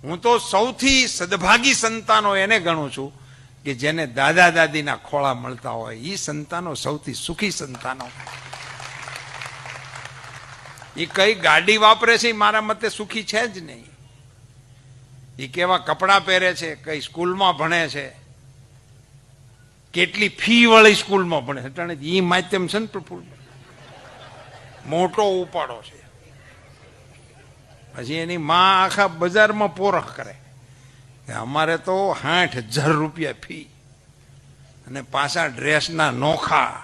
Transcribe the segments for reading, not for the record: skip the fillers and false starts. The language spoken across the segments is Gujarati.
હું તો સૌથી સદભાગી સંતાનો એને ગણું છું કે જેને દાદા દાદીના ખોળા મળતા હોય. એ સંતાનો સૌથી સુખી સંતાનો. એ કઈ ગાડી વાપરે છે મારા મતે સુખી છે જ નહીં. એ કેવા કપડા પહેરે છે, કઈ સ્કૂલમાં ભણે છે, કેટલી ફી વાળી સ્કૂલમાં ભણે છે. એ માધ્યમ છે ને પ્રફુલ્લ, મોટો ઉપાડો છે. પછી એની માં આખા બજારમાં પોરખ કરે કે અમારે તો 60,000 રૂપિયા ફી અને પાછા ડ્રેસના નોખા,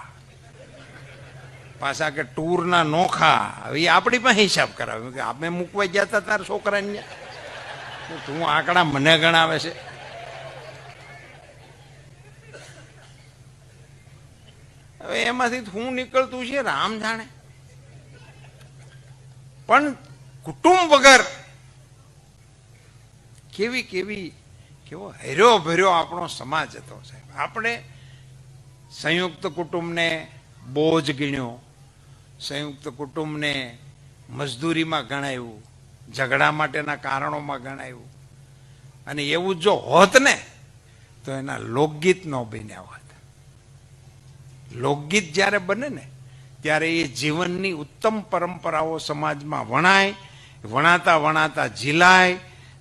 પાછા કે ટૂરના નોખા. હવે એ આપણી પાસે હિસાબ કરાવે કે આપણે મૂકવા ગયા હતા તારા છોકરાને, તું આંકડા મને ગણાવે છે. હવે એમાંથી શું નીકળતું છે રામ જાણે. પણ કુટુંબ વગર કેવો હર્યો ભર્યો આપણો સમાજ હતો સાહેબ. આપણે સંયુક્ત કુટુંબને બોજ ગણ્યો, સંયુક્ત કુટુંબને મજદૂરીમાં ગણાયું, ઝઘડા માટેના કારણોમાં ગણાયું. અને એવું જો હોત ને તો એના લોકગીત ન બન્યા હોત. લોકગીત જ્યારે બને ને ત્યારે એ જીવનની ઉત્તમ પરંપરાઓ સમાજમાં વણાય, વણાતા વણાતા ઝીલાય,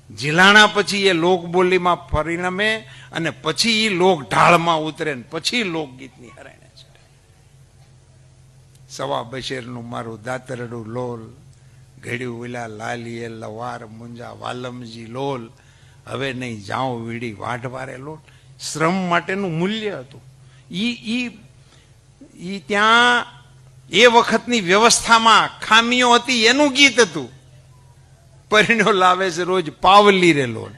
ઝીલાણા પછી એ લોકબોલીમાં પરિણમે અને પછી એ લોક ઢાળમાં ઉતરે ને પછી લોકગીતની હરાયણે ચડે. સવા બશેરનું મારું દાતરડું લોલ, ઘડ્યું વિલા લાલીએ લવાર મુંજા વાલમજી લોલ, હવે નહીં જાઉં વીડી વાઢવારે લોલ. શ્રમ માટેનું મૂલ્ય હતું. ઈ ત્યાં એ વખતની વ્યવસ્થામાં ખામીઓ હતી એનું ગીત હતું. પરિણ્યો લાવે છે રોજ પાવલી રે લોલ,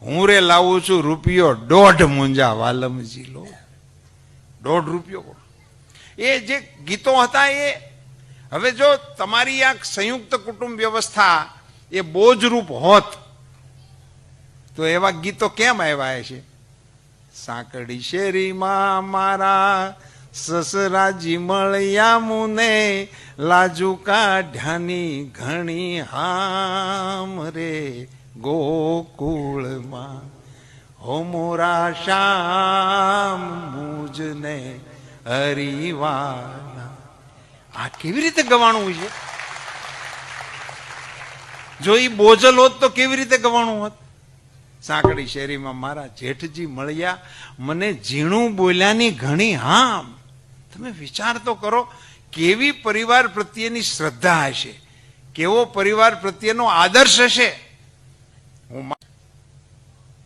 હું રે લાવું છું રૂપિયો 1.5 મુંજા વાલમજી લો. 1.5 રૂપિયો. એ જે ગીતો હતા એ હવે જો તમારી આ સંયુક્ત કુટુંબ વ્યવસ્થા એ બોજરૂપ હોત તો એવા ગીતો કેમ આવ્યા છે? સાંકડી શેરીમાં મારા સસરાજી મળ્યા મુને, લાજુ કાઢ્યાની ઘણી હામ રે ગોકુળમાં, હો મોરા શ્યામ મુજને હરિવાના. આ કેવી રીતે ગવાણું છે? જો એ બોજલ હોત તો કેવી રીતે ગવાણું હોત? સાંકડી શેરીમાં મારા જેઠજી મળ્યા મને, ઝીણું બોલ્યાની ઘણી હામ. તમે વિચાર તો કરો કેવી પરિવાર પ્રત્યેની શ્રદ્ધા હશે, કેવો પરિવાર પ્રત્યેનો આદર્શ હશે.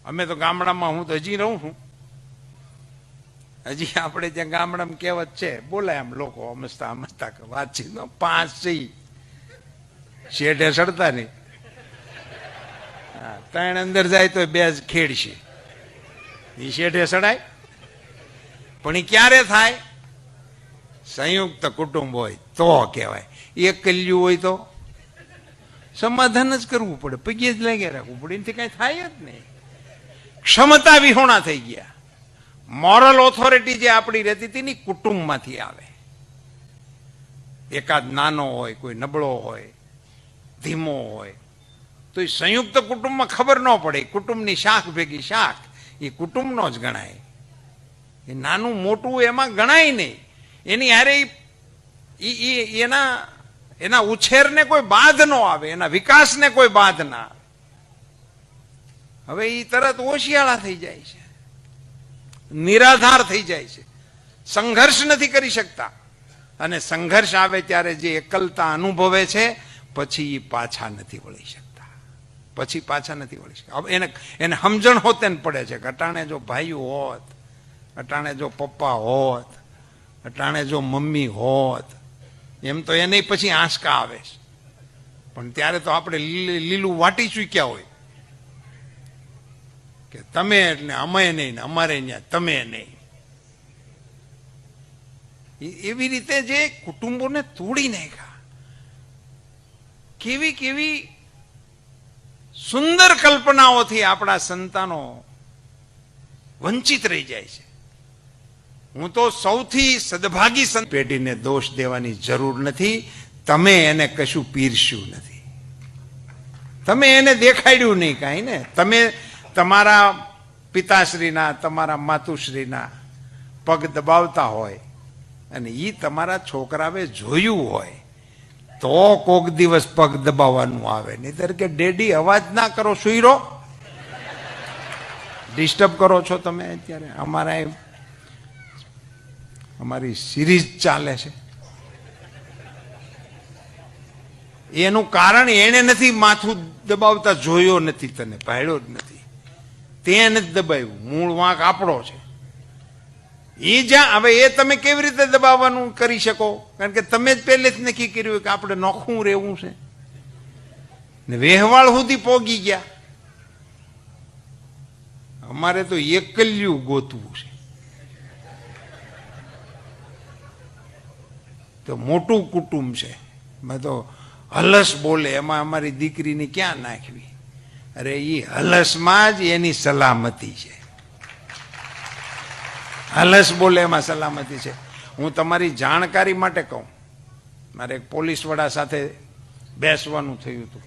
અમે તો ગામડામાં, હું તો હજી રહું છું, હજી આપણે ત્યાં ગામડામાં કહેવત છે, બોલાય આમ લોકો અમસ્તા અમસ્તા વાતચીત 5 છે શેઠે સડતા નહીં, 3 અંદર જાય તો 2 ખેડશે. એ શેઠે સડાય. પણ એ ક્યારે થાય? સંયુક્ત કુટુંબ હોય તો કહેવાય. એક કલ્યું હોય તો સમાધાન જ કરવું પડે, પગે જ લાગ્યા રાખવું પડે, એનાથી કઈ થાય જ નહીં. ક્ષમતા વિહોણા થઈ ગયા. મોરલ ઓથોરિટી જે આપણી રહેતી હતી ને કુટુંબમાંથી આવે. એકાદ નાનો હોય, કોઈ નબળો હોય, ધીમો હોય તો એ સંયુક્ત કુટુંબમાં ખબર ન પડે. કુટુંબની શાખ ભેગી શાખ એ કુટુંબનો જ ગણાય. એ નાનું મોટું એમાં ગણાય નહીં. એની હારે એના ઉછેરને કોઈ બાધ ન આવે, એના વિકાસને કોઈ બાધ ના આવે. હવે એ તરત ઓશિયાળા થઈ જાય છે, નિરાધાર થઈ જાય છે, સંઘર્ષ નથી કરી શકતા. અને સંઘર્ષ આવે ત્યારે જે એકલતા અનુભવે છે પછી એ પાછા નથી વળી શકતા. પછી પાછા નથી વળી શકતા. એને સમજણ હોતે ને પડે છે કે અટાણે જો ભાઈ હોત, અટાણે જો પપ્પા હોત, અટાણે જો મમ્મી હોત, એમ તો એને પછી આંચકા આવે છે. પણ ત્યારે તો આપણે લીલું વાટી ચૂક્યા હોય કે તમે એટલે અમે નહીં ને અમારે ત્યાં તમે નહીં. એવી રીતે જે કુટુંબોને તોડી નાખ્યા. કેવી કેવી સુંદર કલ્પનાઓથી આપણા સંતાનો વંચિત રહી જાય છે. હું તો સૌથી સદભાગી પેઢીને દોષ દેવાની જરૂર નથી. તમે એને કશું પીરસ્યું નથી. તમે એને દેખાડ્યું નહીં કાંઈ ને. તમે તમારા પિતાશ્રીના તમારા માતુશ્રીના પગ દબાવતા હોય અને એ તમારા છોકરાએ જોયું હોય તો કોક દિવસ પગ દબાવવાનું આવે. નહીંતર કે ડેડી અવાજ ના કરો, સુઈ રહો, ડિસ્ટર્બ કરો છો તમે. અત્યારે અમારી સિરીઝ ચાલે છે, એનું કારણ એને નથી માથું દબાવતા જોયો નથી, તને ભાડ્યો જ નથી, તે નથી દબાવ્યું. મૂળ વાંક આપણો છે. એ જ્યાં હવે એ તમે કેવી રીતે દબાવવાનું કરી શકો? કારણ કે તમે જ પહેલે જ નક્કી કર્યું કે આપણે નોખું રહેવું છે ને વેહવાળ સુધી પોગી ગયા. અમારે તો એકલ્યું ગોતવું છે. તો મોટું કુટુંબ છે, મેં તો હલસ બોલે એમાં અમારી દીકરીને ક્યાં નાખવી? અરે એ હલસમાં જ એની સલામતી છે. હલસ બોલે એમાં સલામતી છે. હું તમારી જાણકારી માટે કહું, મારે એક પોલીસ વડા સાથે બેસવાનું થયું હતું.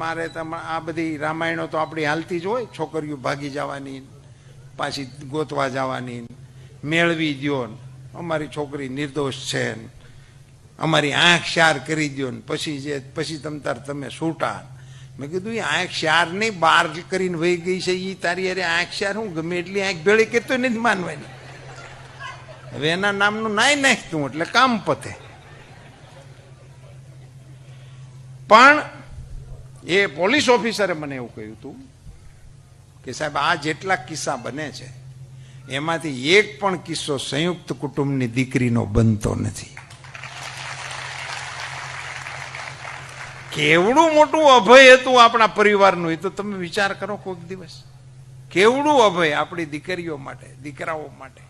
મારે આ બધી રામાયણો તો આપણી હાલતી જ હોય, છોકરીઓ ભાગી જવાની, પાછી ગોતવા જવાની, મેળવી દ્યો, અમારી છોકરી નિર્દોષ છે, અમારી આંખ શાર કરી દો ને પછી તમે છૂટા. મેં કીધું એ આંખ શાર નહીં, બાર કરીને વહી ગઈ છે એ તારી અરે આંખ શાર હું ગમે એટલી આંખ ભેળી કરતો નથી માનવાની. હવે એના નામનું નાય નાખતું એટલે કામ પતે. પણ એ પોલીસ ઓફિસરે મને એવું કહ્યું હતું કે સાહેબ આ જેટલા કિસ્સા બને છે એમાંથી એક પણ કિસ્સો સંયુક્ત કુટુંબની દીકરીનો બનતો નથી. કેવડું મોટું અભય હતું આપણા પરિવારનું, એ તો તમે વિચાર કરો કોઈક દિવસ. કેવડું અભય આપણી દીકરીઓ માટે, દીકરાઓ માટે.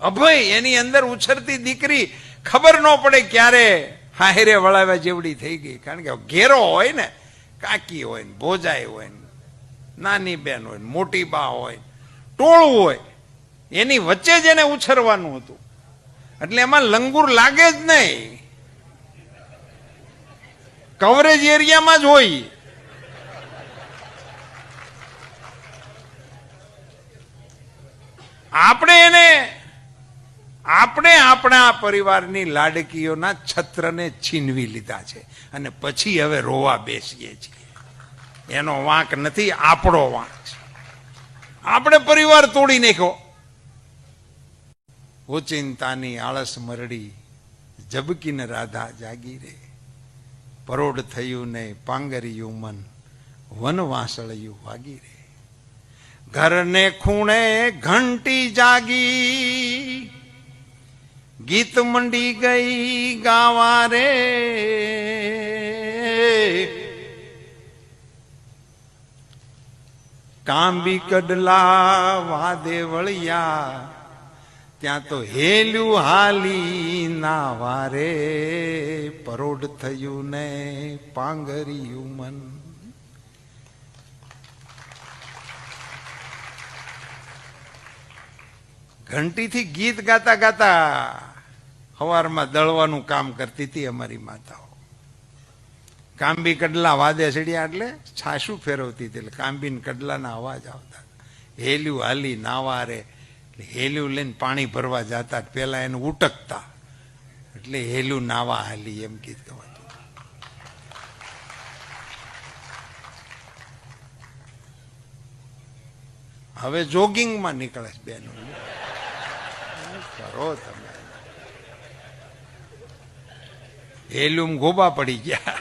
અભય, એની અંદર ઉછરતી દીકરી ખબર ન પડે ક્યારે હાહેરે વળાવ્યા જેવડી થઈ ગઈ. કારણ કે ઘેરો હોય ને, કાકી હોય ને, ભોજાઈ હોય ને, નાની બેન હોય ને, મોટી બા હોય, ટોળું હોય, એની વચ્ચે જ એને ઉછરવાનું હતું. એટલે એમાં લંગુર લાગે જ નહીં, કવરેજ એરિયામાં જ હોય. આપણે આપણા પરિવારની લાડકીઓના છત્રને છીનવી લીધા છે અને પછી હવે રોવા બેસીએ છીએ. એનો વાંક નથી, આપણો વાંક છે. આપણે પરિવાર તોડી નાખ્યો. ઓચિંતાની આળસ મરડી, જબકીને રાધા જાગી રે. પરોડ થયું ને પાંગરિયું મન, વન વાસળિયું વાગી રે. ઘરને ખૂણે ઘંટી જાગી, ગીત મંડી ગઈ ગાવા રે. કાંબી કડલા વાદે વળિયા, ત્યાં તો હેલું હાલી ના વારે. પરોડ થયું ને પાંગરિયું મન. ઘંટીથી ગીત ગાતા ગાતા સવારમાં દળવાનું કામ કરતી હતી અમારી માતાઓ. કાંબી કડલા વાદે ચડ્યા એટલે છાશું ફેરવતી હતી, એટલે કાંબી કડલાના અવાજ આવતા. હેલ્યું હાલી નાવા રે, હેલ્યું લઈને પાણી ભરવા જતા, પેલા એને ઉટકતા, એટલે હેલ્યું નાવા હાલી એમ ગીત ગવાતું. હવે જોગિંગમાં નીકળે છે બેનો. કરો તમે હેલ્યુમ ગોબા પડી ગયા.